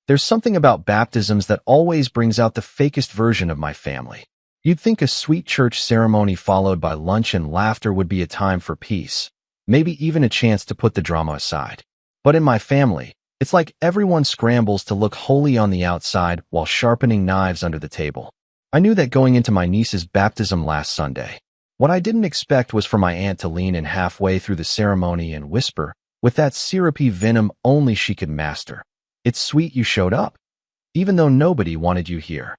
There's something about baptisms that always brings out the fakest version of my family. You'd think a sweet church ceremony followed by lunch and laughter would be a time for peace, maybe even a chance to put the drama aside. But in my family, it's like everyone scrambles to look holy on the outside while sharpening knives under the table. I knew that going into my niece's baptism last Sunday. What I didn't expect was for my aunt to lean in halfway through the ceremony and whisper, with that syrupy venom only she could master, "It's sweet you showed up, even though nobody wanted you here."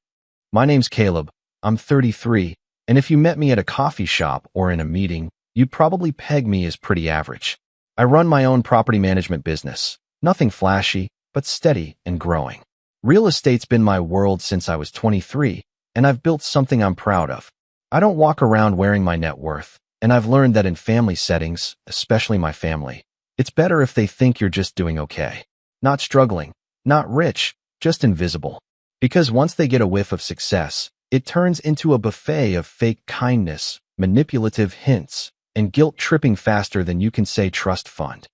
My name's Caleb. I'm 33, and if you met me at a coffee shop or in a meeting, you'd probably peg me as pretty average. I run my own property management business. Nothing flashy, but steady and growing. Real estate's been my world since I was 23, and I've built something I'm proud of. I don't walk around wearing my net worth, and I've learned that in family settings, especially my family, it's better if they think you're just doing okay. Not struggling, not rich, just invisible. Because once they get a whiff of success, it turns into a buffet of fake kindness, manipulative hints, and guilt-tripping faster than you can say trust fund.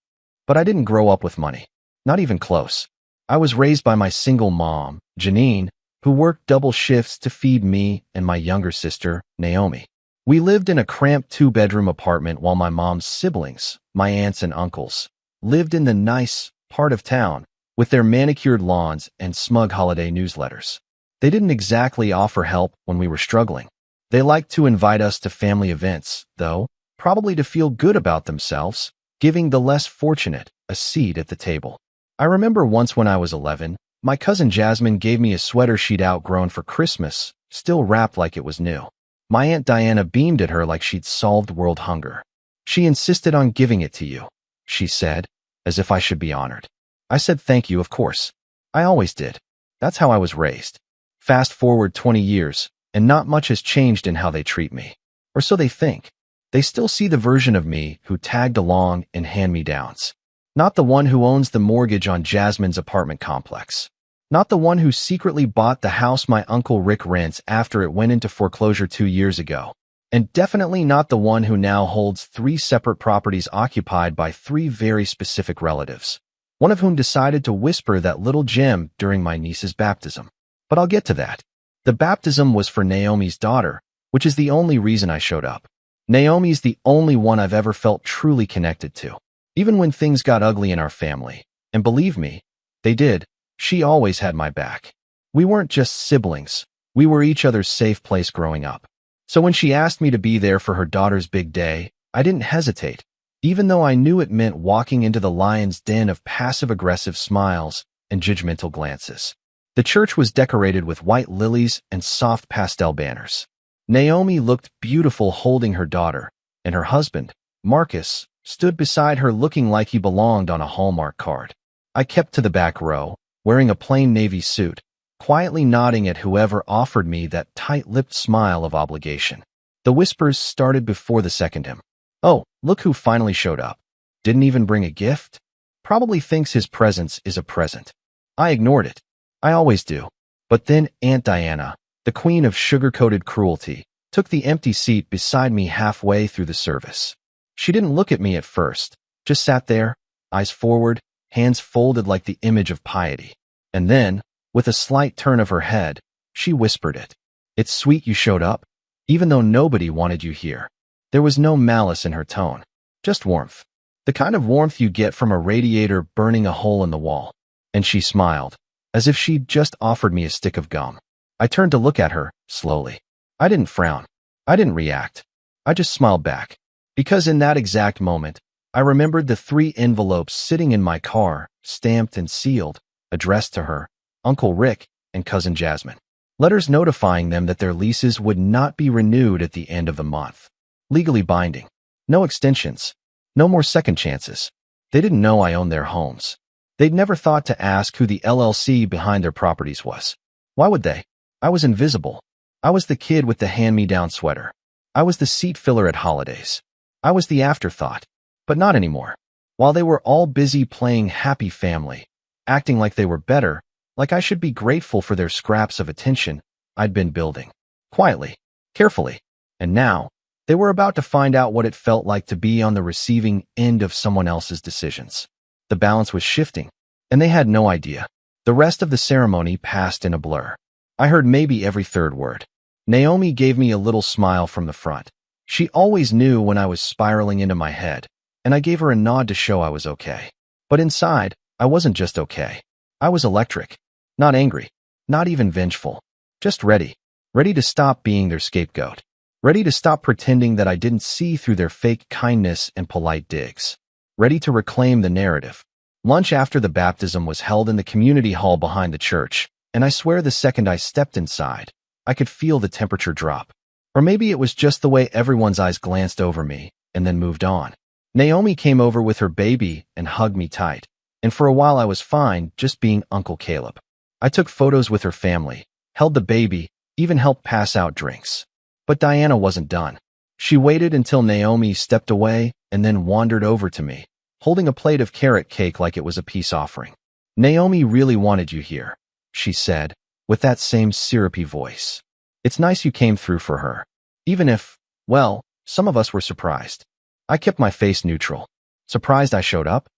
But I didn't grow up with money. Not even close. I was raised by my single mom, Janine, who worked double shifts to feed me and my younger sister, Naomi. We lived in a cramped 2-bedroom apartment while my mom's siblings, my aunts and uncles, lived in the nice part of town with their manicured lawns and smug holiday newsletters. They didn't exactly offer help when we were struggling. They liked to invite us to family events, though, probably to feel good about themselves, giving the less fortunate a seat at the table. I remember once when I was 11, my cousin Jasmine gave me a sweater she'd outgrown for Christmas, still wrapped like it was new. My Aunt Diana beamed at her like she'd solved world hunger. "She insisted on giving it to you," she said, as if I should be honored. I said thank you, of course. I always did. That's how I was raised. Fast forward 20 years, and not much has changed in how they treat me. Or so they think. They still see the version of me who tagged along in hand-me-downs. Not the one who owns the mortgage on Jasmine's apartment complex. Not the one who secretly bought the house my Uncle Rick rents after it went into foreclosure 2 years ago. And definitely not the one who now holds 3 separate properties occupied by 3 very specific relatives. One of whom decided to whisper that little gem during my niece's baptism. But I'll get to that. The baptism was for Naomi's daughter, which is the only reason I showed up. Naomi's the only one I've ever felt truly connected to. Even when things got ugly in our family, and believe me, they did, she always had my back. We weren't just siblings, we were each other's safe place growing up. So when she asked me to be there for her daughter's big day, I didn't hesitate, even though I knew it meant walking into the lion's den of passive-aggressive smiles and judgmental glances. The church was decorated with white lilies and soft pastel banners. Naomi looked beautiful holding her daughter, and her husband, Marcus, stood beside her looking like he belonged on a Hallmark card. I kept to the back row, wearing a plain navy suit, quietly nodding at whoever offered me that tight-lipped smile of obligation. The whispers started before the second hymn. "Oh, look who finally showed up. Didn't even bring a gift? Probably thinks his presence is a present." I ignored it. I always do. But then Aunt Diana, the queen of sugar-coated cruelty, took the empty seat beside me halfway through the service. She didn't look at me at first, just sat there, eyes forward, hands folded like the image of piety. And then, with a slight turn of her head, she whispered it. "It's sweet you showed up, even though nobody wanted you here." There was no malice in her tone, just warmth. The kind of warmth you get from a radiator burning a hole in the wall. And she smiled, as if she'd just offered me a stick of gum. I turned to look at her, slowly. I didn't frown. I didn't react. I just smiled back. Because in that exact moment, I remembered the 3 envelopes sitting in my car, stamped and sealed, addressed to her, Uncle Rick, and Cousin Jasmine. Letters notifying them that their leases would not be renewed at the end of the month. Legally binding. No extensions. No more second chances. They didn't know I owned their homes. They'd never thought to ask who the LLC behind their properties was. Why would they? I was invisible. I was the kid with the hand-me-down sweater. I was the seat filler at holidays. I was the afterthought. But not anymore. While they were all busy playing happy family, acting like they were better, like I should be grateful for their scraps of attention, I'd been building. Quietly. Carefully. And now, they were about to find out what it felt like to be on the receiving end of someone else's decisions. The balance was shifting, and they had no idea. The rest of the ceremony passed in a blur. I heard maybe every third word. Naomi gave me a little smile from the front. She always knew when I was spiraling into my head, and I gave her a nod to show I was okay. But inside, I wasn't just okay. I was electric. Not angry. Not even vengeful. Just ready. Ready to stop being their scapegoat. Ready to stop pretending that I didn't see through their fake kindness and polite digs. Ready to reclaim the narrative. Lunch after the baptism was held in the community hall behind the church, and I swear the second I stepped inside, I could feel the temperature drop. Or maybe it was just the way everyone's eyes glanced over me and then moved on. Naomi came over with her baby and hugged me tight, and for a while I was fine just being Uncle Caleb. I took photos with her family, held the baby, even helped pass out drinks. But Diana wasn't done. She waited until Naomi stepped away and then wandered over to me, holding a plate of carrot cake like it was a peace offering. "Naomi really wanted you here," she said, with that same syrupy voice. "It's nice you came through for her. Even if, well, some of us were surprised." I kept my face neutral. "Surprised I showed up?"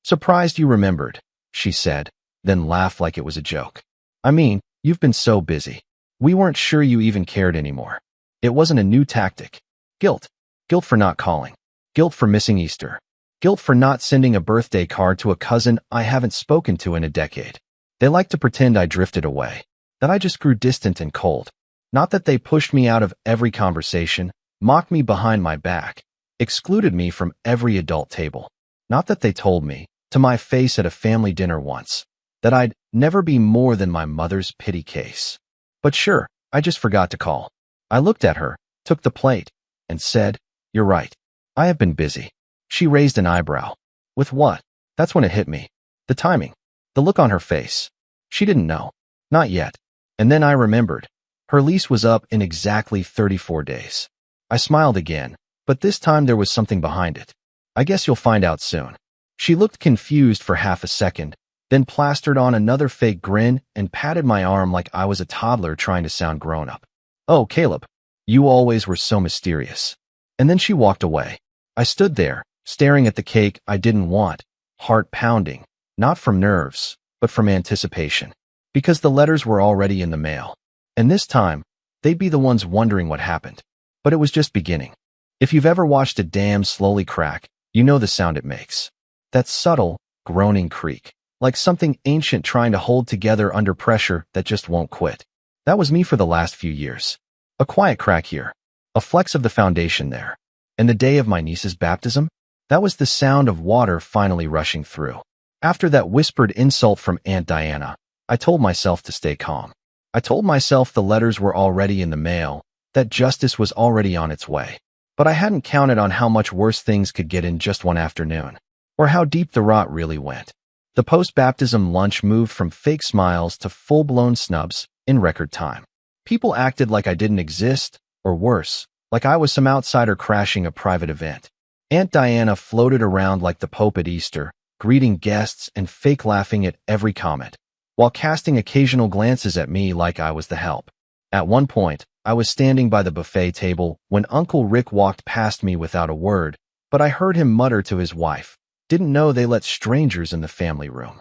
"Surprised you remembered," she said, then laughed like it was a joke. "I mean, you've been so busy. We weren't sure you even cared anymore." It wasn't a new tactic. Guilt. Guilt for not calling. Guilt for missing Easter. Guilt for not sending a birthday card to a cousin I haven't spoken to in a decade. They like to pretend I drifted away, that I just grew distant and cold. Not that they pushed me out of every conversation, mocked me behind my back, excluded me from every adult table. Not that they told me, to my face at a family dinner once, that I'd never be more than my mother's pity case. But sure, I just forgot to call. I looked at her, took the plate, and said, "You're right. I have been busy." She raised an eyebrow. With what? That's when it hit me. The timing. The look on her face. She didn't know. Not yet. And then I remembered. Her lease was up in exactly 34 days. I smiled again, but this time there was something behind it. "I guess you'll find out soon." She looked confused for half a second, then plastered on another fake grin and patted my arm like I was a toddler trying to sound grown-up. "Oh, Caleb, you always were so mysterious." And then she walked away. I stood there, staring at the cake I didn't want, heart pounding, not from nerves, but from anticipation. Because the letters were already in the mail. And this time, they'd be the ones wondering what happened. But it was just beginning. If you've ever watched a dam slowly crack, you know the sound it makes. That subtle, groaning creak, like something ancient trying to hold together under pressure that just won't quit. That was me for the last few years. A quiet crack here, a flex of the foundation there. And the day of my niece's baptism, that was the sound of water finally rushing through. After that whispered insult from Aunt Diana, I told myself to stay calm. I told myself the letters were already in the mail, that justice was already on its way. But I hadn't counted on how much worse things could get in just one afternoon, or how deep the rot really went. The post-baptism lunch moved from fake smiles to full-blown snubs in record time. People acted like I didn't exist, or worse, like I was some outsider crashing a private event. Aunt Diana floated around like the Pope at Easter, greeting guests and fake laughing at every comment, while casting occasional glances at me like I was the help. At one point, I was standing by the buffet table when Uncle Rick walked past me without a word, but I heard him mutter to his wife, "Didn't know they let strangers in the family room."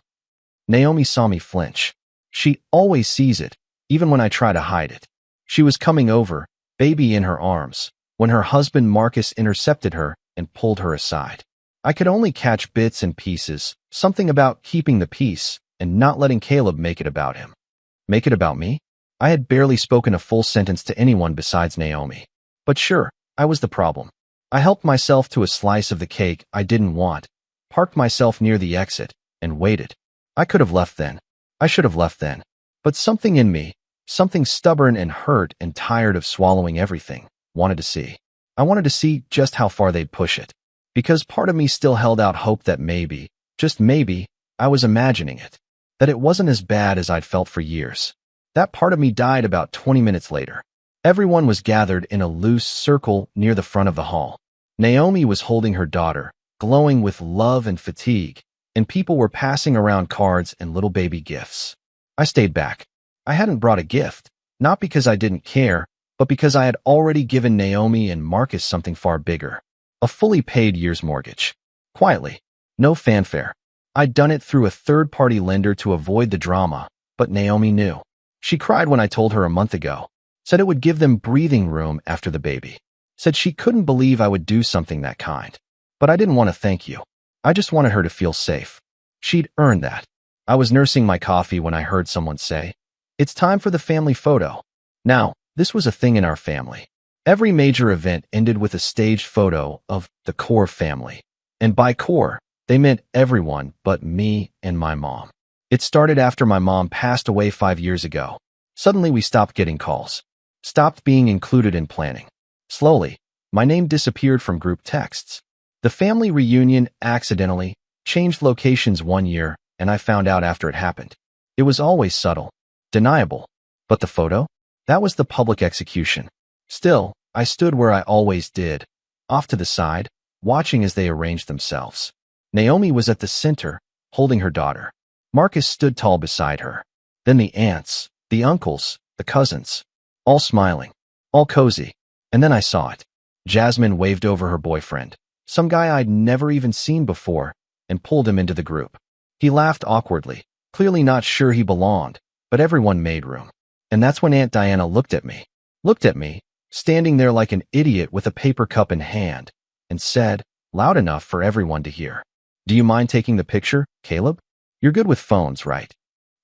Naomi saw me flinch. She always sees it, even when I try to hide it. She was coming over, baby in her arms, when her husband Marcus intercepted her and pulled her aside. I could only catch bits and pieces, something about keeping the peace and not letting Caleb make it about him. Make it about me? I had barely spoken a full sentence to anyone besides Naomi. But sure, I was the problem. I helped myself to a slice of the cake I didn't want, parked myself near the exit, and waited. I could have left then. I should have left then. But something in me, something stubborn and hurt and tired of swallowing everything, wanted to see. I wanted to see just how far they'd push it. Because part of me still held out hope that maybe, just maybe, I was imagining it. That it wasn't as bad as I'd felt for years. That part of me died about 20 minutes later. Everyone was gathered in a loose circle near the front of the hall. Naomi was holding her daughter, glowing with love and fatigue, and people were passing around cards and little baby gifts. I stayed back. I hadn't brought a gift, not because I didn't care, but because I had already given Naomi and Marcus something far bigger. A fully paid year's mortgage. Quietly. No fanfare. I'd done it through a third-party lender to avoid the drama, but Naomi knew. She cried when I told her a month ago, said it would give them breathing room after the baby, said she couldn't believe I would do something that kind. But I didn't want to thank you. I just wanted her to feel safe. She'd earned that. I was nursing my coffee when I heard someone say, "It's time for the family photo." Now, this was a thing in our family. Every major event ended with a staged photo of the core family. And by core, they meant everyone but me and my mom. It started after my mom passed away 5 years ago. Suddenly we stopped getting calls, stopped being included in planning. Slowly, my name disappeared from group texts. The family reunion accidentally changed locations 1 year, and I found out after it happened. It was always subtle, deniable. But the photo? That was the public execution. Still, I stood where I always did, off to the side, watching as they arranged themselves. Naomi was at the center, holding her daughter. Marcus stood tall beside her. Then the aunts, the uncles, the cousins, all smiling, all cozy. And then I saw it. Jasmine waved over her boyfriend, some guy I'd never even seen before, and pulled him into the group. He laughed awkwardly, clearly not sure he belonged, but everyone made room. And that's when Aunt Diana looked at me, standing there like an idiot with a paper cup in hand, and said, loud enough for everyone to hear, "Do you mind taking the picture, Caleb? You're good with phones, right?"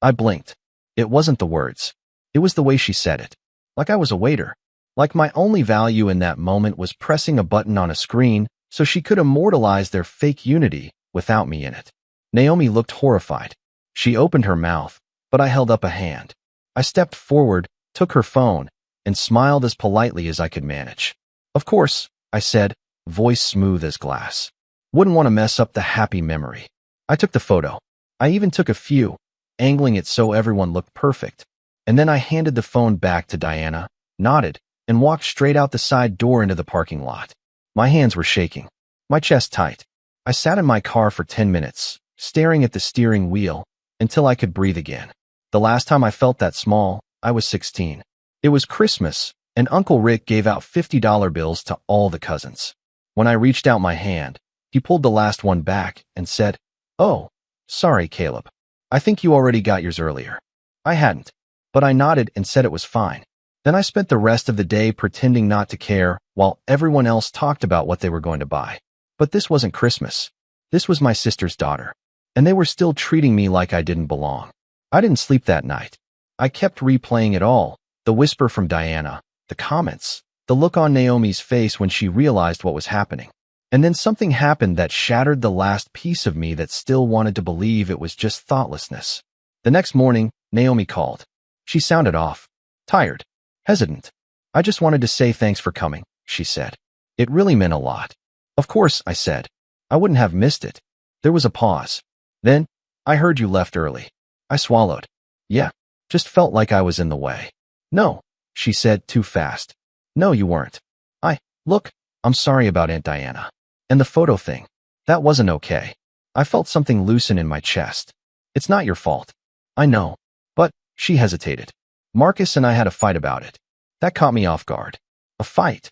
I blinked. It wasn't the words. It was the way she said it. Like I was a waiter. Like my only value in that moment was pressing a button on a screen so she could immortalize their fake unity without me in it. Naomi looked horrified. She opened her mouth, but I held up a hand. I stepped forward, took her phone, and smiled as politely as I could manage. "Of course," I said, voice smooth as glass. "Wouldn't want to mess up the happy memory." I took the photo. I even took a few, angling it so everyone looked perfect. And then I handed the phone back to Diana, nodded, and walked straight out the side door into the parking lot. My hands were shaking, my chest tight. I sat in my car for 10 minutes, staring at the steering wheel, until I could breathe again. The last time I felt that small, I was 16. It was Christmas, and Uncle Rick gave out $50 bills to all the cousins. When I reached out my hand, he pulled the last one back and said, "Oh, sorry, Caleb. I think you already got yours earlier." I hadn't, but I nodded and said it was fine. Then I spent the rest of the day pretending not to care while everyone else talked about what they were going to buy. But this wasn't Christmas. This was my sister's daughter, and they were still treating me like I didn't belong. I didn't sleep that night. I kept replaying it all, the whisper from Diana, the comments, the look on Naomi's face when she realized what was happening. And then something happened that shattered the last piece of me that still wanted to believe it was just thoughtlessness. The next morning, Naomi called. She sounded off, tired, hesitant. "I just wanted to say thanks for coming," she said. "It really meant a lot." "Of course," I said. "I wouldn't have missed it." There was a pause. Then, "I heard you left early." I swallowed. "Yeah, just felt like I was in the way." "No," she said too fast. "No, you weren't." Look, I'm sorry about Aunt Diana. And the photo thing. That wasn't okay." I felt something loosen in my chest. "It's not your fault." "I know." "But," she hesitated. "Marcus and I had a fight about it." That caught me off guard. "A fight?"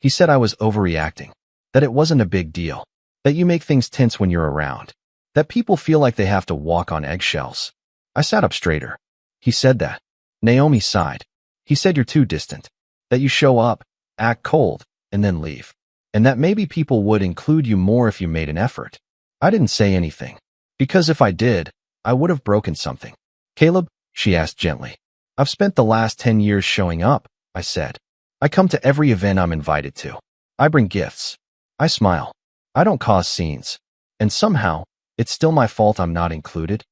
He said I was overreacting. That it wasn't a big deal. That you make things tense when you're around. That people feel like they have to walk on eggshells. I sat up straighter. "He said that." Naomi sighed. "He said you're too distant. That you show up, act cold, and then leave. And that maybe people would include you more if you made an effort." I didn't say anything. Because if I did, I would have broken something. "Caleb?" she asked gently. "I've spent the last 10 years showing up," I said. "I come to every event I'm invited to. I bring gifts. I smile. I don't cause scenes. And somehow, it's still my fault I'm not included."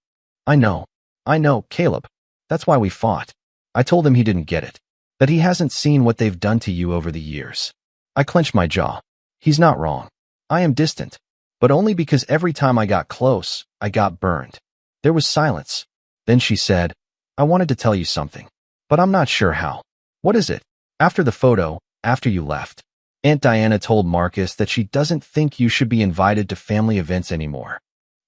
I know, Caleb. That's why we fought." I told him he didn't get it. That he hasn't seen what they've done to you over the years. I clenched my jaw. He's not wrong. I am distant. But only because every time I got close, I got burned. There was silence. Then she said, "I wanted to tell you something. But I'm not sure how." "What is it?" "After the photo, after you left, Aunt Diana told Marcus that she doesn't think you should be invited to family events anymore."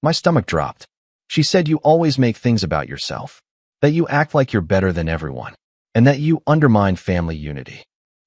My stomach dropped. "She said you always make things about yourself. That you act like you're better than everyone. And that you undermine family unity."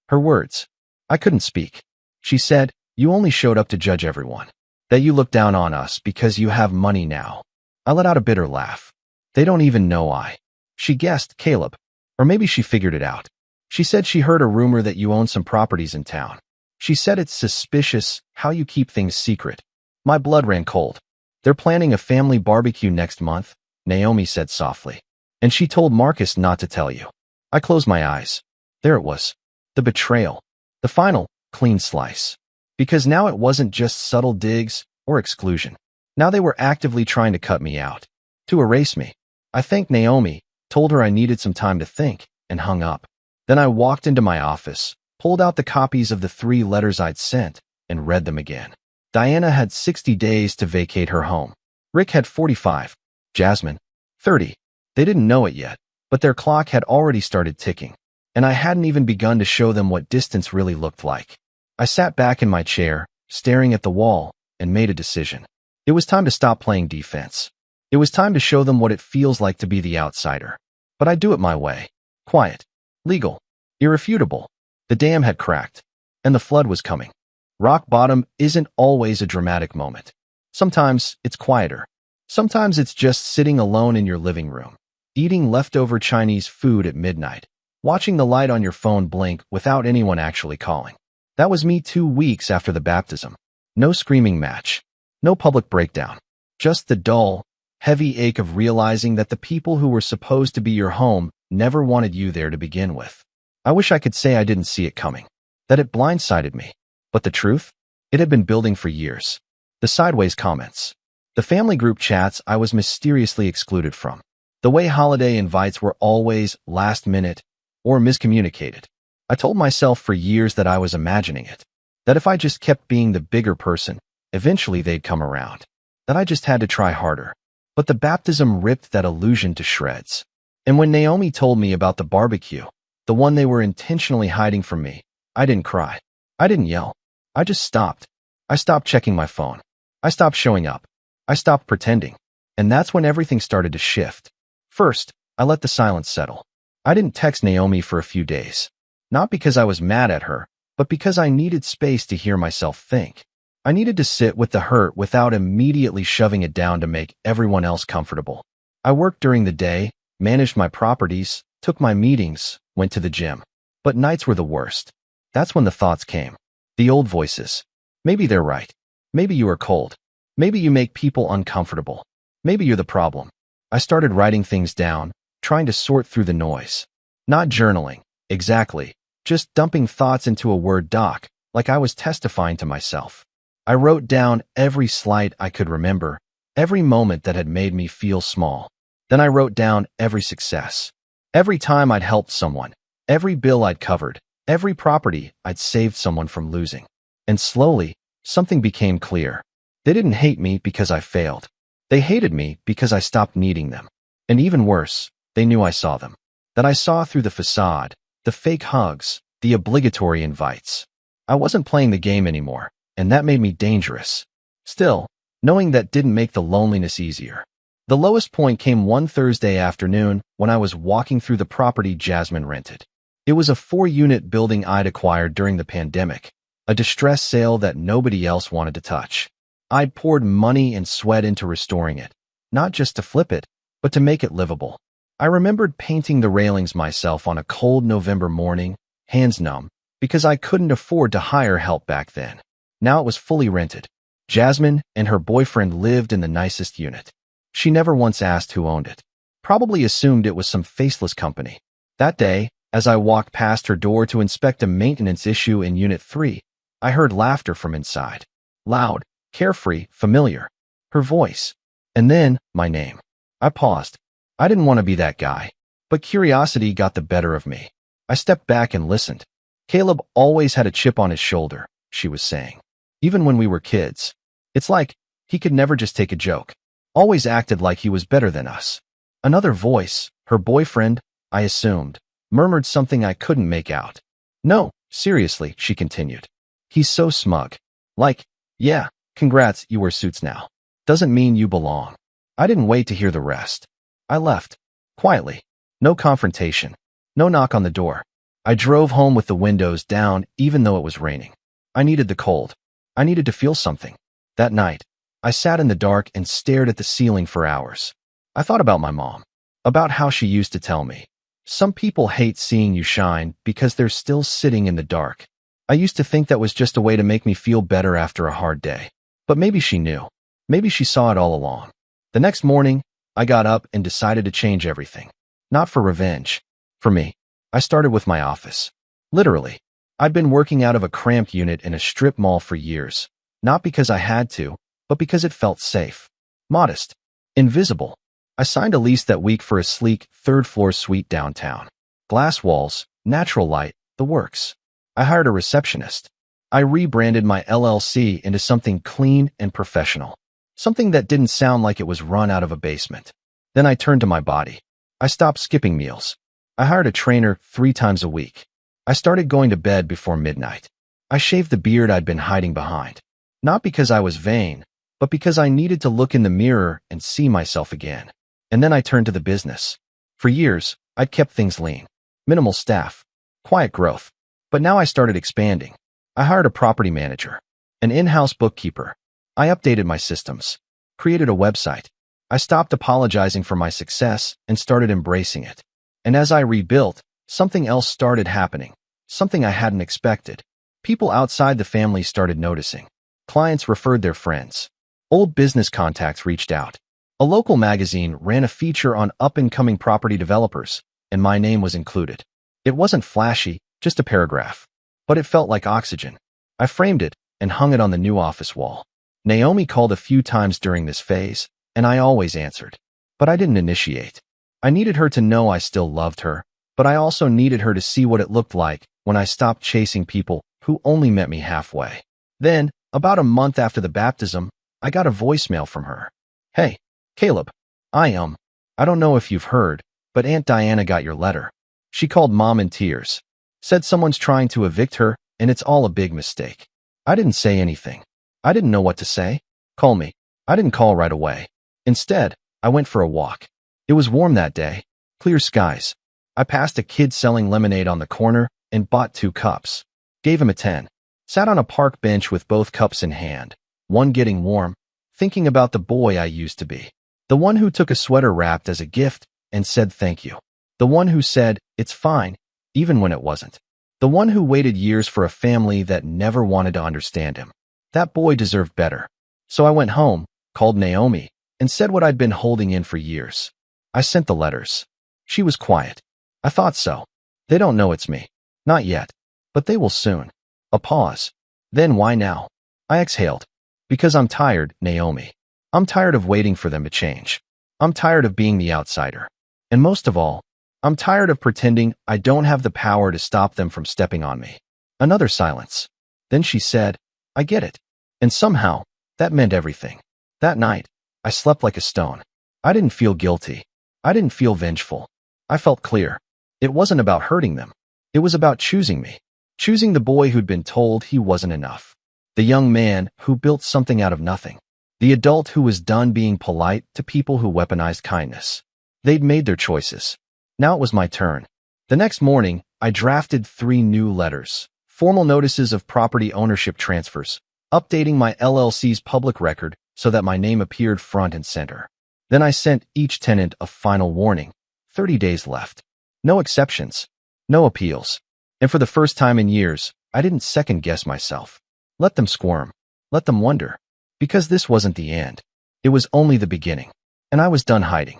Her words. I couldn't speak. She said, "You only showed up to judge everyone. That you look down on us because you have money now. I let out a bitter laugh. They don't even know I. She guessed Caleb. Or maybe she figured it out. She said she heard a rumor that you own some properties in town. She said it's suspicious how you keep things secret. My blood ran cold. They're planning a family barbecue next month, Naomi said softly. And she told Marcus not to tell you. I closed my eyes. There it was. The betrayal. The final, clean slice. Because now it wasn't just subtle digs or exclusion. Now they were actively trying to cut me out. To erase me. I thanked Naomi, told her I needed some time to think, and hung up. Then I walked into my office, pulled out the copies of the 3 letters I'd sent, and read them again. Diana had 60 days to vacate her home. Rick had 45. Jasmine, 30. They didn't know it yet, but their clock had already started ticking. And I hadn't even begun to show them what distance really looked like. I sat back in my chair, staring at the wall, and made a decision. It was time to stop playing defense. It was time to show them what it feels like to be the outsider. But I'd do it my way. Quiet. Legal. Irrefutable. The dam had cracked. And the flood was coming. Rock bottom isn't always a dramatic moment. Sometimes it's quieter. Sometimes it's just sitting alone in your living room, eating leftover Chinese food at midnight, watching the light on your phone blink without anyone actually calling. That was me 2 weeks after the baptism. No screaming match. No public breakdown. Just the dull, heavy ache of realizing that the people who were supposed to be your home never wanted you there to begin with. I wish I could say I didn't see it coming, that it blindsided me. But the truth? It had been building for years. The sideways comments. The family group chats I was mysteriously excluded from. The way holiday invites were always last minute or miscommunicated. I told myself for years that I was imagining it. That if I just kept being the bigger person, eventually they'd come around. That I just had to try harder. But the baptism ripped that illusion to shreds. And when Naomi told me about the barbecue, the one they were intentionally hiding from me, I didn't cry. I didn't yell. I just stopped. I stopped checking my phone. I stopped showing up. I stopped pretending. And that's when everything started to shift. First, I let the silence settle. I didn't text Naomi for a few days. Not because I was mad at her, but because I needed space to hear myself think. I needed to sit with the hurt without immediately shoving it down to make everyone else comfortable. I worked during the day, managed my properties, took my meetings, went to the gym. But nights were the worst. That's when the thoughts came. The old voices. Maybe they're right. Maybe you are cold. Maybe you make people uncomfortable. Maybe you're the problem. I started writing things down, trying to sort through the noise. Not journaling, exactly, just dumping thoughts into a Word doc, like I was testifying to myself. I wrote down every slight I could remember, every moment that had made me feel small. Then I wrote down every success. Every time I'd helped someone, every bill I'd covered, every property I'd saved someone from losing. And slowly, something became clear. They didn't hate me because I failed. They hated me because I stopped needing them. And even worse, they knew I saw them. That I saw through the facade, the fake hugs, the obligatory invites. I wasn't playing the game anymore, and that made me dangerous. Still, knowing that didn't make the loneliness easier. The lowest point came one Thursday afternoon when I was walking through the property Jasmine rented. It was a 4-unit building I'd acquired during the pandemic, a distressed sale that nobody else wanted to touch. I'd poured money and sweat into restoring it, not just to flip it, but to make it livable. I remembered painting the railings myself on a cold November morning, hands numb, because I couldn't afford to hire help back then. Now it was fully rented. Jasmine and her boyfriend lived in the nicest unit. She never once asked who owned it. Probably assumed it was some faceless company. That day, as I walked past her door to inspect a maintenance issue in Unit 3, I heard laughter from inside. Loud, carefree, familiar. Her voice. And then, my name. I paused. I didn't want to be that guy. But curiosity got the better of me. I stepped back and listened. Caleb always had a chip on his shoulder, she was saying. Even when we were kids. It's like he could never just take a joke. Always acted like he was better than us. Another voice, her boyfriend, I assumed, murmured something I couldn't make out. No, seriously, she continued. He's so smug. Like, yeah, congrats, you wear suits now. Doesn't mean you belong. I didn't wait to hear the rest. I left. Quietly. No confrontation. No knock on the door. I drove home with the windows down even though it was raining. I needed the cold. I needed to feel something. That night, I sat in the dark and stared at the ceiling for hours. I thought about my mom, about how she used to tell me, "Some people hate seeing you shine because they're still sitting in the dark." I used to think that was just a way to make me feel better after a hard day. But maybe she knew. Maybe she saw it all along. The next morning, I got up and decided to change everything. Not for revenge. For me. I started with my office. Literally. I'd been working out of a cramped unit in a strip mall for years. Not because I had to, but because it felt safe. Modest. Invisible. I signed a lease that week for a sleek, third-floor suite downtown. Glass walls, natural light, the works. I hired a receptionist. I rebranded my LLC into something clean and professional. Something that didn't sound like it was run out of a basement. Then I turned to my body. I stopped skipping meals. I hired a trainer 3 times a week. I started going to bed before midnight. I shaved the beard I'd been hiding behind. Not because I was vain, but because I needed to look in the mirror and see myself again. And then I turned to the business. For years, I'd kept things lean. Minimal staff. Quiet growth. But now I started expanding. I hired a property manager. An in-house bookkeeper. I updated my systems. Created a website. I stopped apologizing for my success and started embracing it. And as I rebuilt, something else started happening. Something I hadn't expected. People outside the family started noticing. Clients referred their friends. Old business contacts reached out. A local magazine ran a feature on up-and-coming property developers, and my name was included. It wasn't flashy, just a paragraph. But it felt like oxygen. I framed it and hung it on the new office wall. Naomi called a few times during this phase, and I always answered. But I didn't initiate. I needed her to know I still loved her, but I also needed her to see what it looked like when I stopped chasing people who only met me halfway. Then, about a month after the baptism, I got a voicemail from her. "Hey, Caleb, I don't know if you've heard, but Aunt Diana got your letter." She called Mom in tears. Said someone's trying to evict her, and it's all a big mistake. I didn't say anything. I didn't know what to say. Call me. I didn't call right away. Instead, I went for a walk. It was warm that day. Clear skies. I passed a kid selling lemonade on the corner and bought 2 cups. Gave him a 10. Sat on a park bench with both cups in hand, one getting warm, thinking about the boy I used to be. The one who took a sweater wrapped as a gift and said thank you. The one who said, "It's fine," even when it wasn't. The one who waited years for a family that never wanted to understand him. That boy deserved better. So I went home, called Naomi, and said what I'd been holding in for years. I sent the letters. She was quiet. I thought so. They don't know it's me. Not yet. But they will soon. A pause. Then why now? I exhaled. Because I'm tired, Naomi. I'm tired of waiting for them to change. I'm tired of being the outsider. And most of all, I'm tired of pretending I don't have the power to stop them from stepping on me. Another silence. Then she said, "I get it." And somehow, that meant everything. That night, I slept like a stone. I didn't feel guilty. I didn't feel vengeful. I felt clear. It wasn't about hurting them. It was about choosing me. Choosing the boy who'd been told he wasn't enough. The young man who built something out of nothing. The adult who was done being polite to people who weaponized kindness. They'd made their choices. Now it was my turn. The next morning, I drafted 3 new letters. Formal notices of property ownership transfers. Updating my LLC's public record so that my name appeared front and center. Then I sent each tenant a final warning. 30 days left. No exceptions. No appeals. And for the first time in years, I didn't second-guess myself. Let them squirm. Let them wonder. Because this wasn't the end. It was only the beginning. And I was done hiding.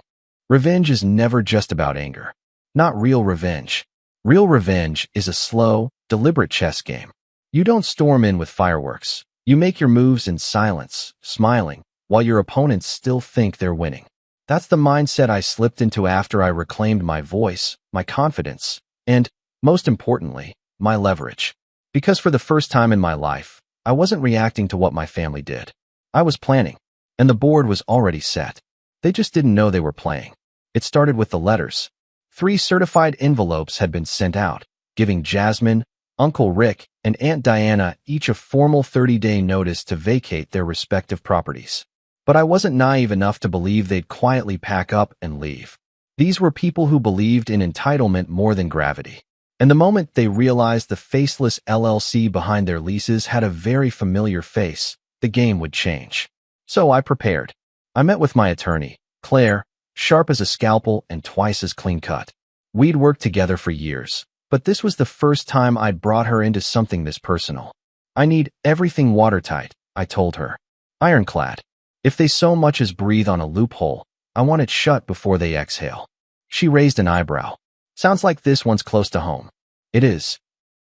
Revenge is never just about anger. Not real revenge. Real revenge is a slow, deliberate chess game. You don't storm in with fireworks. You make your moves in silence, smiling, while your opponents still think they're winning. That's the mindset I slipped into after I reclaimed my voice, my confidence, and, most importantly, my leverage. Because for the first time in my life, I wasn't reacting to what my family did. I was planning, and the board was already set. They just didn't know they were playing. It started with the letters. 3 certified envelopes had been sent out, giving Jasmine, Uncle Rick, and Aunt Diana each a formal 30-day notice to vacate their respective properties. But I wasn't naive enough to believe they'd quietly pack up and leave. These were people who believed in entitlement more than gravity. And the moment they realized the faceless LLC behind their leases had a very familiar face, the game would change. So I prepared. I met with my attorney, Claire, sharp as a scalpel and twice as clean-cut. We'd worked together for years, but this was the first time I'd brought her into something this personal. I need everything watertight, I told her. Ironclad. If they so much as breathe on a loophole, I want it shut before they exhale. She raised an eyebrow. Sounds like this one's close to home. It is.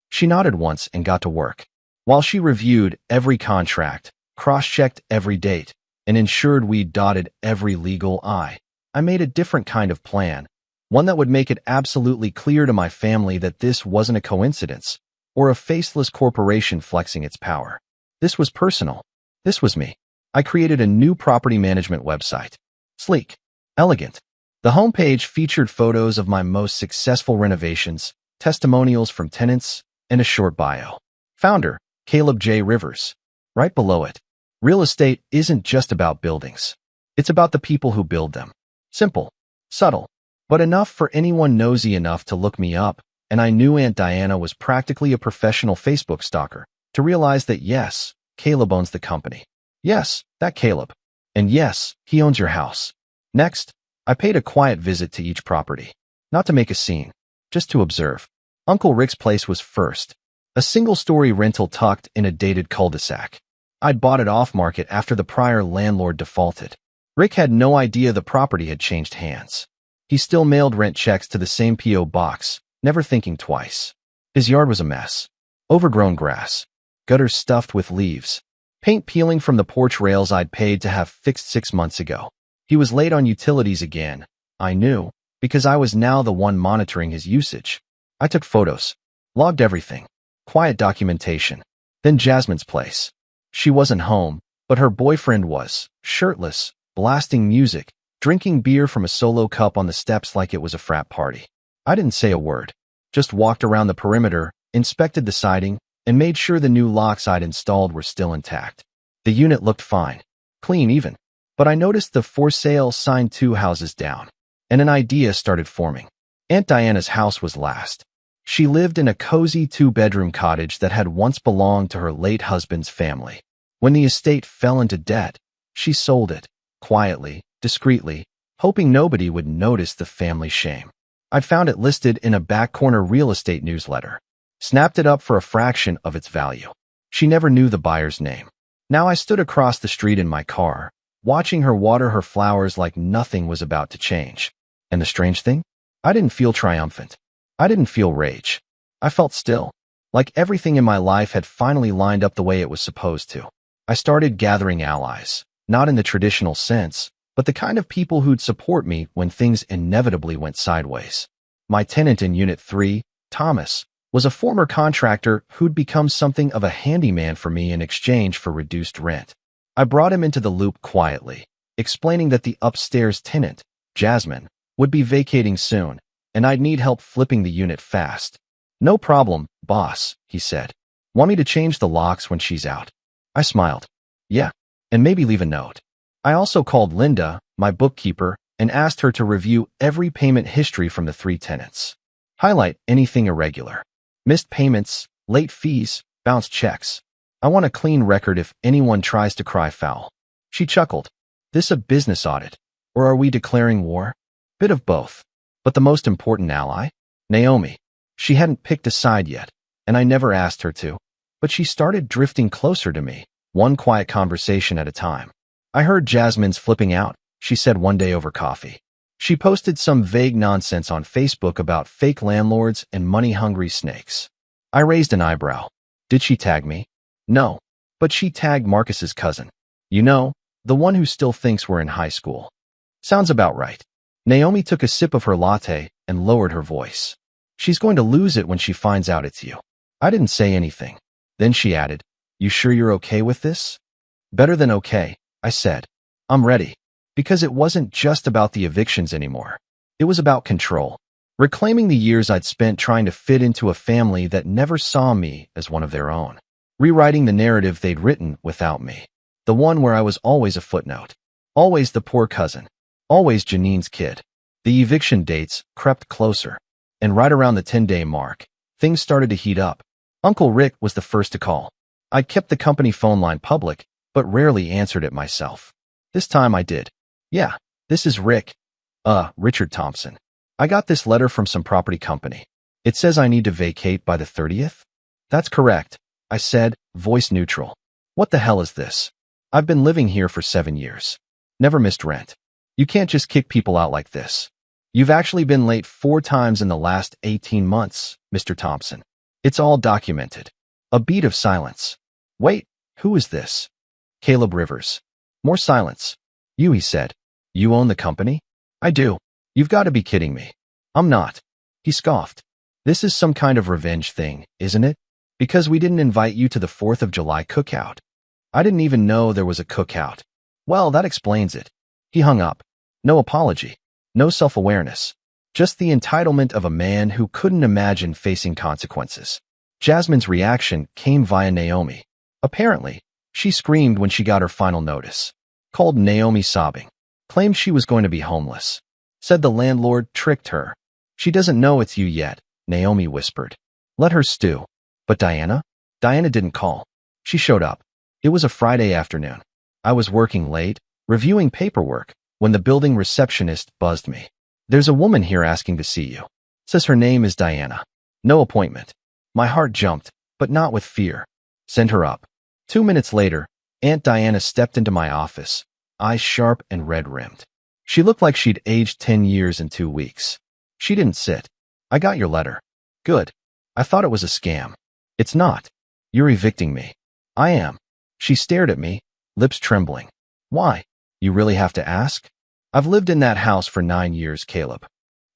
She nodded once and got to work. While she reviewed every contract, cross-checked every date, and ensured we dotted every legal I made a different kind of plan, one that would make it absolutely clear to my family that this wasn't a coincidence or a faceless corporation flexing its power. This was personal. This was me. I created a new property management website. Sleek. Elegant. The homepage featured photos of my most successful renovations, testimonials from tenants, and a short bio. Founder, Caleb J. Rivers. Right below it. Real estate isn't just about buildings. It's about the people who build them. Simple. Subtle. But enough for anyone nosy enough to look me up, and I knew Aunt Diana was practically a professional Facebook stalker, to realize that yes, Caleb owns the company. Yes, that Caleb. And yes, he owns your house. Next, I paid a quiet visit to each property. Not to make a scene, just to observe. Uncle Rick's place was first. A single-story rental tucked in a dated cul-de-sac. I'd bought it off-market after the prior landlord defaulted. Rick had no idea the property had changed hands. He still mailed rent checks to the same P.O. box, never thinking twice. His yard was a mess. Overgrown grass. Gutters stuffed with leaves. Paint peeling from the porch rails I'd paid to have fixed 6 months ago. He was late on utilities again. I knew, because I was now the one monitoring his usage. I took photos. Logged everything. Quiet documentation. Then Jasmine's place. She wasn't home, but her boyfriend was, shirtless, blasting music, drinking beer from a solo cup on the steps like it was a frat party. I didn't say a word. Just walked around the perimeter, inspected the siding, and made sure the new locks I'd installed were still intact. The unit looked fine. Clean even. But I noticed the for sale sign 2 houses down. And an idea started forming. Aunt Diana's house was last. She lived in a cozy 2-bedroom cottage that had once belonged to her late husband's family. When the estate fell into debt, she sold it, quietly, discreetly, hoping nobody would notice the family shame. I'd found it listed in a back corner real estate newsletter. Snapped it up for a fraction of its value. She never knew the buyer's name. Now I stood across the street in my car, watching her water her flowers like nothing was about to change. And the strange thing? I didn't feel triumphant. I didn't feel rage. I felt still, like everything in my life had finally lined up the way it was supposed to. I started gathering allies, not in the traditional sense, but the kind of people who'd support me when things inevitably went sideways. My tenant in Unit 3, Thomas, was a former contractor who'd become something of a handyman for me in exchange for reduced rent. I brought him into the loop quietly, explaining that the upstairs tenant, Jasmine, would be vacating soon, and I'd need help flipping the unit fast. No problem, boss, he said. Want me to change the locks when she's out? I smiled. Yeah, and maybe leave a note. I also called Linda, my bookkeeper, and asked her to review every payment history from the 3 tenants. Highlight anything irregular. Missed payments, late fees, bounced checks. I want a clean record if anyone tries to cry foul. She chuckled. This a business audit? Or are we declaring war? Bit of both. But the most important ally? Naomi. She hadn't picked a side yet, and I never asked her to. But she started drifting closer to me, one quiet conversation at a time. I heard Jasmine's flipping out, she said one day over coffee. She posted some vague nonsense on Facebook about fake landlords and money-hungry snakes. I raised an eyebrow. Did she tag me? No. But she tagged Marcus's cousin. You know, the one who still thinks we're in high school. Sounds about right. Naomi took a sip of her latte and lowered her voice. She's going to lose it when she finds out it's you. I didn't say anything. Then she added, You sure you're okay with this? Better than okay, I said. I'm ready. Because it wasn't just about the evictions anymore. It was about control. Reclaiming the years I'd spent trying to fit into a family that never saw me as one of their own. Rewriting the narrative they'd written without me. The one where I was always a footnote. Always the poor cousin. Always Janine's kid. The eviction dates crept closer. And right around the 10-day mark, things started to heat up. Uncle Rick was the first to call. I'd kept the company phone line public, but rarely answered it myself. This time I did. Yeah, this is Richard Thompson. I got this letter from some property company. It says I need to vacate by the 30th? That's correct, I said, voice neutral. What the hell is this? I've been living here for 7 years. Never missed rent. You can't just kick people out like this. You've actually been late 4 times in the last 18 months, Mr. Thompson. It's all documented. A beat of silence. Wait, who is this? Caleb Rivers. More silence. You, he said. You own the company? I do. You've got to be kidding me. I'm not. He scoffed. This is some kind of revenge thing, isn't it? Because we didn't invite you to the 4th of July cookout. I didn't even know there was a cookout. Well, that explains it. He hung up. No apology. No self-awareness. Just the entitlement of a man who couldn't imagine facing consequences. Jasmine's reaction came via Naomi. Apparently, she screamed when she got her final notice. Called Naomi sobbing. Claimed she was going to be homeless. Said the landlord tricked her. She doesn't know it's you yet, Naomi whispered. Let her stew. But Diana? Diana didn't call. She showed up. It was a Friday afternoon. I was working late, reviewing paperwork, when the building receptionist buzzed me. There's a woman here asking to see you. Says her name is Diana. No appointment. My heart jumped, but not with fear. Send her up. 2 minutes later, Aunt Diana stepped into my office, eyes sharp and red-rimmed. She looked like she'd aged 10 years in 2 weeks. She didn't sit. I got your letter. Good. I thought it was a scam. It's not. You're evicting me. I am. She stared at me, lips trembling. Why? You really have to ask? I've lived in that house for 9 years, Caleb.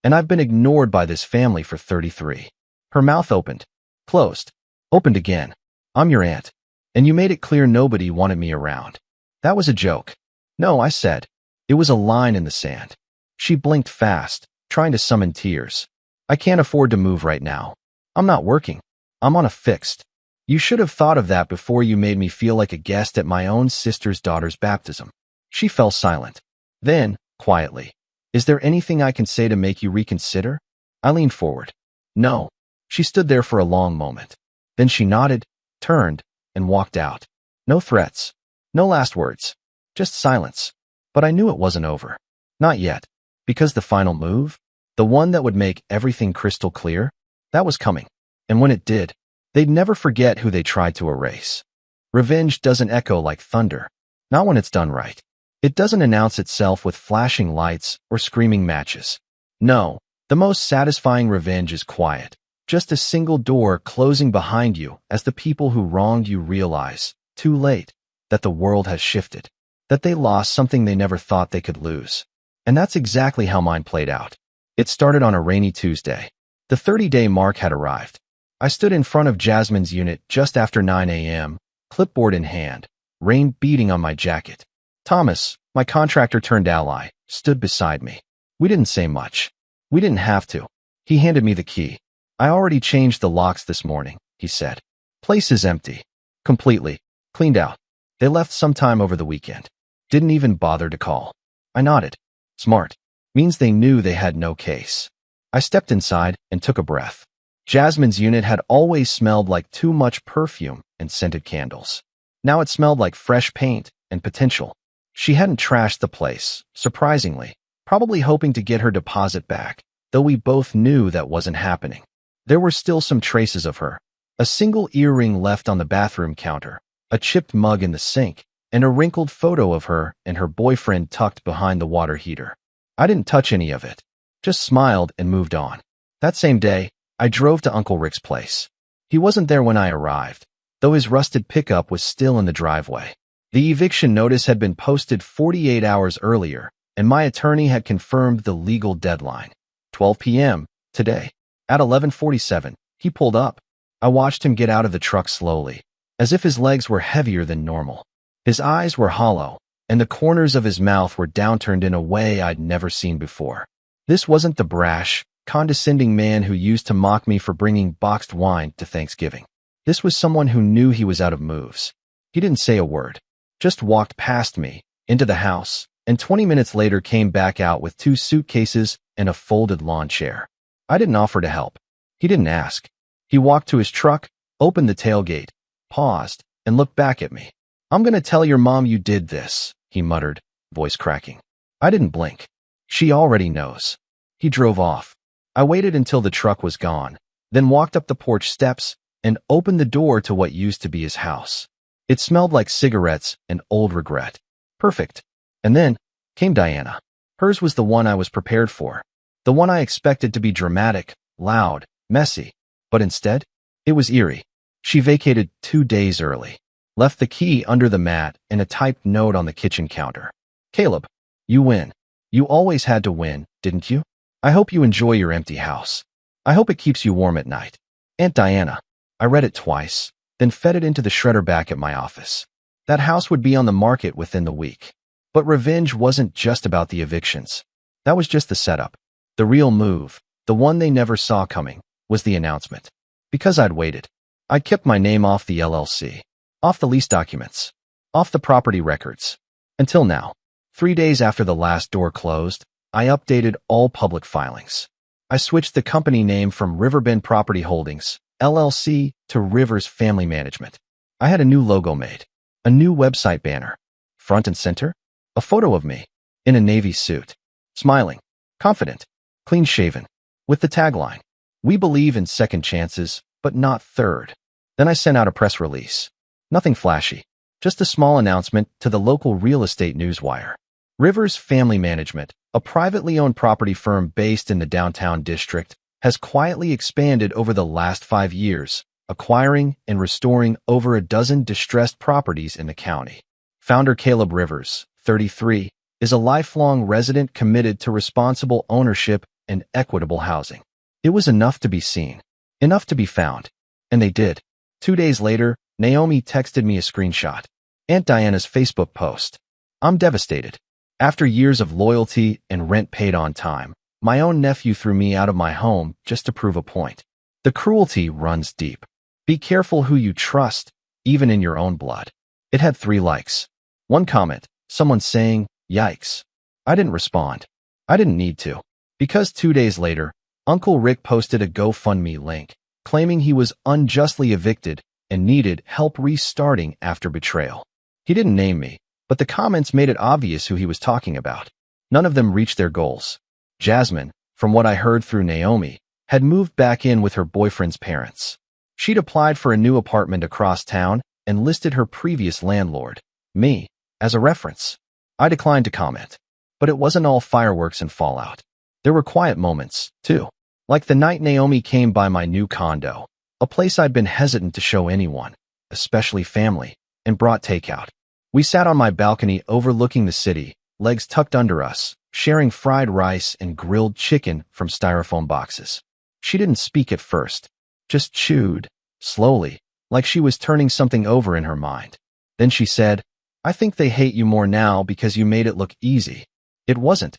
And I've been ignored by this family for 33. Her mouth opened. Closed. Opened again. I'm your aunt. And you made it clear nobody wanted me around. That was a joke. No, I said. It was a line in the sand. She blinked fast, trying to summon tears. I can't afford to move right now. I'm not working. I'm on a fixed. You should have thought of that before you made me feel like a guest at my own sister's daughter's baptism. She fell silent. Then, quietly, is there anything I can say to make you reconsider? I leaned forward. No. She stood there for a long moment. Then she nodded, turned, and walked out. No threats. No last words. Just silence. But I knew it wasn't over. Not yet. Because the final move, the one that would make everything crystal clear, that was coming. And when it did, they'd never forget who they tried to erase. Revenge doesn't echo like thunder. Not when it's done right. It doesn't announce itself with flashing lights or screaming matches. No, the most satisfying revenge is quiet. Just a single door closing behind you as the people who wronged you realize, too late, that the world has shifted. That they lost something they never thought they could lose. And that's exactly how mine played out. It started on a rainy Tuesday. The 30-day mark had arrived. I stood in front of Jasmine's unit just after 9 a.m., clipboard in hand, rain beating on my jacket. Thomas, my contractor-turned-ally, stood beside me. We didn't say much. We didn't have to. He handed me the key. I already changed the locks this morning, he said. Place is empty. Completely. Cleaned out. They left sometime over the weekend. Didn't even bother to call. I nodded. Smart. Means they knew they had no case. I stepped inside and took a breath. Jasmine's unit had always smelled like too much perfume and scented candles. Now it smelled like fresh paint and potential. She hadn't trashed the place, surprisingly, probably hoping to get her deposit back, though we both knew that wasn't happening. There were still some traces of her. A single earring left on the bathroom counter, a chipped mug in the sink, and a wrinkled photo of her and her boyfriend tucked behind the water heater. I didn't touch any of it, just smiled and moved on. That same day, I drove to Uncle Rick's place. He wasn't there when I arrived, though his rusted pickup was still in the driveway. The eviction notice had been posted 48 hours earlier, and my attorney had confirmed the legal deadline. 12 p.m. today. At 11:47, he pulled up. I watched him get out of the truck slowly, as if his legs were heavier than normal. His eyes were hollow, and the corners of his mouth were downturned in a way I'd never seen before. This wasn't the brash, condescending man who used to mock me for bringing boxed wine to Thanksgiving. This was someone who knew he was out of moves. He didn't say a word, just walked past me, into the house, and 20 minutes later came back out with 2 suitcases and a folded lawn chair. I didn't offer to help. He didn't ask. He walked to his truck, opened the tailgate, paused, and looked back at me. I'm gonna tell your mom you did this, he muttered, voice cracking. I didn't blink. She already knows. He drove off. I waited until the truck was gone, then walked up the porch steps and opened the door to what used to be his house. It smelled like cigarettes and old regret. Perfect. And then came Diana. Hers was the one I was prepared for. The one I expected to be dramatic, loud, messy. But instead, it was eerie. She vacated 2 days early, left the key under the mat and a typed note on the kitchen counter. Caleb, you win. You always had to win, didn't you? I hope you enjoy your empty house. I hope it keeps you warm at night. Aunt Diana. I read it twice, then fed it into the shredder back at my office. That house would be on the market within the week. But revenge wasn't just about the evictions. That was just the setup. The real move, the one they never saw coming, was the announcement. Because I'd waited. I'd kept my name off the LLC, off the lease documents, off the property records. Until now, 3 days after the last door closed, I updated all public filings. I switched the company name from Riverbend Property Holdings, LLC, to Rivers Family Management. I had a new logo made, a new website banner. Front and center, a photo of me, in a navy suit, smiling, confident, clean-shaven, with the tagline, "We believe in second chances, but not third." Then I sent out a press release. Nothing flashy, just a small announcement to the local real estate newswire. Rivers Family Management, a privately owned property firm based in the downtown district, has quietly expanded over the last 5 years, acquiring and restoring over a dozen distressed properties in the county. Founder Caleb Rivers, 33, is a lifelong resident committed to responsible ownership and equitable housing. It was enough to be seen, enough to be found, and they did. 2 days later, Naomi texted me a screenshot. Aunt Diana's Facebook post. I'm devastated. After years of loyalty and rent paid on time, my own nephew threw me out of my home just to prove a point. The cruelty runs deep. Be careful who you trust, even in your own blood. It had 3 likes. 1 comment, someone saying, "Yikes." I didn't respond. I didn't need to. Because 2 days later, Uncle Rick posted a GoFundMe link, claiming he was unjustly evicted and needed help restarting after betrayal. He didn't name me, but the comments made it obvious who he was talking about. None of them reached their goals. Jasmine, from what I heard through Naomi, had moved back in with her boyfriend's parents. She'd applied for a new apartment across town and listed her previous landlord, me, as a reference. I declined to comment. But it wasn't all fireworks and fallout. There were quiet moments, too. Like the night Naomi came by my new condo, a place I'd been hesitant to show anyone, especially family, and brought takeout. We sat on my balcony overlooking the city, legs tucked under us, sharing fried rice and grilled chicken from styrofoam boxes. She didn't speak at first, just chewed, slowly, like she was turning something over in her mind. Then she said, "I think they hate you more now because you made it look easy." It wasn't.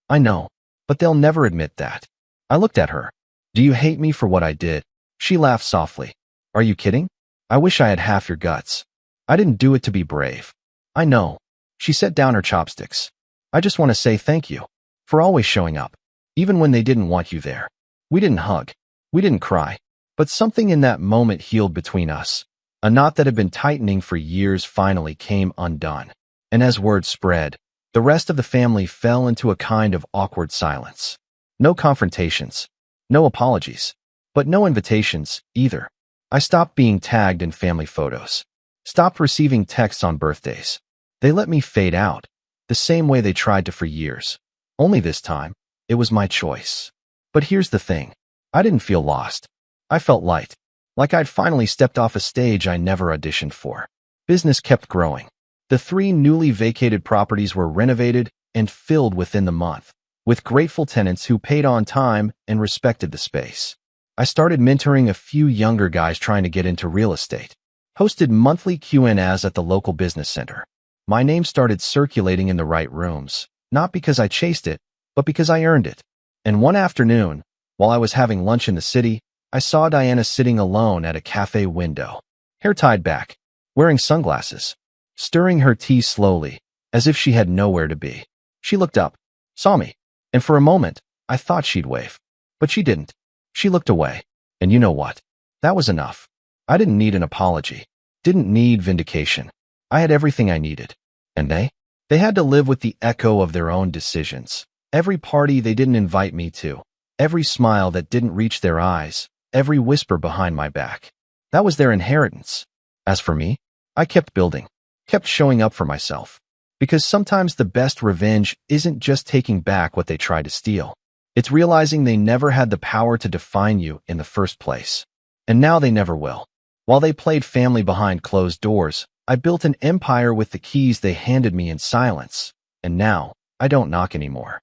I know, but they'll never admit that. I looked at her. "Do you hate me for what I did?" She laughed softly. "Are you kidding? I wish I had half your guts. I didn't do it to be brave." "I know." She set down her chopsticks. "I just want to say thank you for always showing up, even when they didn't want you there." We didn't hug. We didn't cry. But something in that moment healed between us. A knot that had been tightening for years finally came undone. And as word spread, the rest of the family fell into a kind of awkward silence. No confrontations, no apologies, but no invitations either. I stopped being tagged in family photos, stopped receiving texts on birthdays. They let me fade out, the same way they tried to for years. Only this time, it was my choice. But here's the thing. I didn't feel lost. I felt light, like I'd finally stepped off a stage I never auditioned for. Business kept growing. The 3 newly vacated properties were renovated and filled within the month, with grateful tenants who paid on time and respected the space. I started mentoring a few younger guys trying to get into real estate, hosted monthly Q&As at the local business center. My name started circulating in the right rooms, not because I chased it, but because I earned it. And one afternoon, while I was having lunch in the city, I saw Diana sitting alone at a cafe window, hair tied back, wearing sunglasses, stirring her tea slowly, as if she had nowhere to be. She looked up, saw me, and for a moment, I thought she'd wave. But she didn't. She looked away. And you know what? That was enough. I didn't need an apology. Didn't need vindication. I had everything I needed. And they They had to live with the echo of their own decisions. Every party they didn't invite me to, every smile that didn't reach their eyes, every whisper behind my back. That was their inheritance. As for me, I kept building, kept showing up for myself. Because sometimes the best revenge isn't just taking back what they tried to steal. It's realizing they never had the power to define you in the first place. And now they never will. While they played family behind closed doors, I built an empire with the keys they handed me in silence. And now, I don't knock anymore.